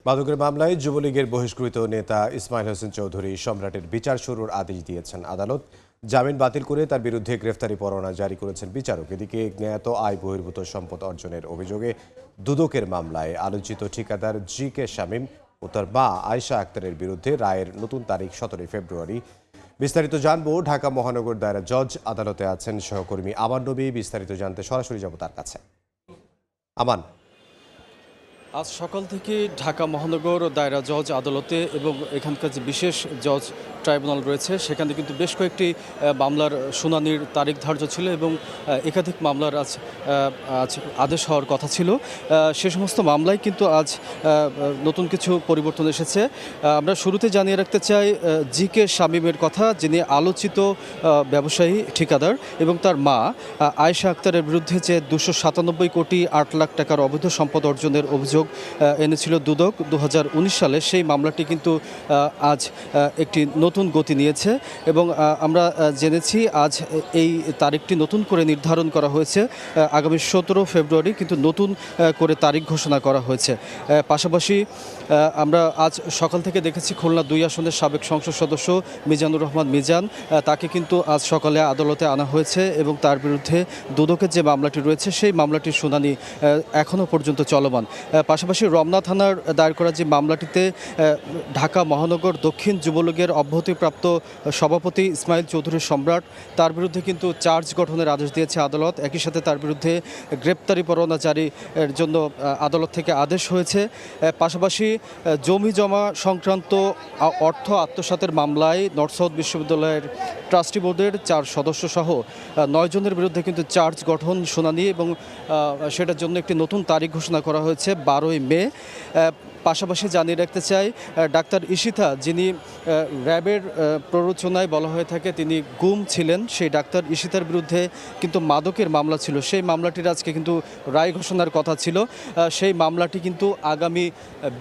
মাদকের মামলায় যুবলীগের বহিষ্কৃত নেতা ইসমাইল হোসেন চৌধুরী সম্রাটের বিচার শুরুর আদেশ দিয়েছেন আদালত। জামিন বাতিল করে তার বিরুদ্ধে গ্রেফতারি পরোয়ানা জারি করেছেন বিচারক। এদিকে জ্ঞাত আয় বহির্ভূত সম্পদ অর্জনের অভিযোগে দুদকের মামলায় আলোচিত ঠিকাদার জি.কে. শামীম ও তার মা আয়েশা আক্তারের বিরুদ্ধে রায়ের নতুন তারিখ 17 ফেব্রুয়ারি। বিস্তারিত জানবো ঢাকা মহানগর দায়রা জজ আদালতে আছেন সহকর্মী আমান নবী। বিস্তারিত জানতে সরাসরি যাব তার কাছে। আমান, আজ সকাল থেকে ঢাকা মহানগর দায়রা জজ আদালতে এবং এখানকার যে বিশেষ জজ ট্রাইব্যুনাল রয়েছে সেখানে কিন্তু বেশ কয়েকটি মামলার শুনানির তারিখ ধার্য ছিল এবং একাধিক মামলার আজ আদেশ হওয়ার কথা ছিল। সে সমস্ত মামলায় কিন্তু আজ নতুন কিছু পরিবর্তন এসেছে। আমরা শুরুতে জানিয়ে রাখতে চাই জি.কে. শামীমের কথা, যিনি আলোচিত ব্যবসায়ী ঠিকাদার, এবং তার মা আয়েশা আক্তারের বিরুদ্ধে যে 297 কোটি 8 লাখ টাকার অবৈধ সম্পদ অর্জনের অভিযোগ এনেছিল দুদক 2019 সালে। সেই মামলাটি কিন্তু আজ একটি নতুন গতি নিয়েছে এবং আমরা জেনেছি আজ এই তারিখটি নতুন করে নির্ধারণ করা হয়েছে। আগামী 17 ফেব্রুয়ারি কিন্তু নতুন করে তারিখ ঘোষণা করা হয়েছে। পাশাপাশি আমরা আজ সকাল থেকে দেখেছি খুলনা 2 আসনের সাবেক সংসদ সদস্য মিজানুর রহমান মিজান, তাকে কিন্তু আজ সকালে আদালতে আনা হয়েছে এবং তার বিরুদ্ধে দুদকের যে মামলাটি রয়েছে সেই মামলাটির শুনানি এখনও পর্যন্ত চলমান। পাশাপাশি রমনা থানার দায়ের করা যে মামলাটিতে ঢাকা মহানগর দক্ষিণ যুবলীগের অব্যাহতিপ্রাপ্ত সভাপতি ইসমাইল চৌধুরী সম্রাট, তার বিরুদ্ধে কিন্তু চার্জ গঠনের আদেশ দিয়েছে আদালত। একই সাথে তার বিরুদ্ধে গ্রেপ্তারি পরোয়ানা জারির জন্য আদালত থেকে আদেশ হয়েছে। পাশাপাশি জমি জমা সংক্রান্ত অর্থ আত্মসাতের মামলায় নর্থ সাউথ বিশ্ববিদ্যালয়ের ট্রাস্টি বোর্ডের 4 সদস্য সহ 9 জনের বিরুদ্ধে কিন্তু চার্জ গঠন, শুনানি এবং সেটার জন্য একটি নতুন তারিখ ঘোষণা করা হয়েছে 12ই মে। পাশাপাশি জানিয়ে রাখতে চাই ডাক্তার ইশিতা, যিনি র্যাবের প্ররোচনায় বলা হয়ে থাকে তিনি গুম ছিলেন, সেই ডাক্তার ইশিতার বিরুদ্ধে কিন্তু মাদকের মামলা ছিল। সেই মামলাটির আজকে কিন্তু রায় ঘোষণার কথা ছিল। সেই মামলাটি কিন্তু আগামী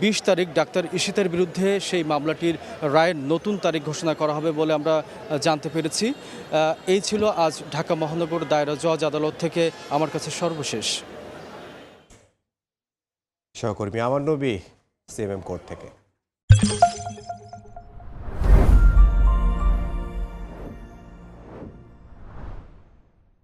20 তারিখ ডাক্তার ইশিতার বিরুদ্ধে সেই মামলাটির রায়ের নতুন তারিখ ঘোষণা করা হবে বলে আমরা জানতে পেরেছি। এই ছিল আজ ঢাকা মহানগর দায়রা জজ আদালত থেকে আমার কাছে সর্বশেষ। সহকর্মী আমান নবী, সিএমএম কোর্ট থেকে।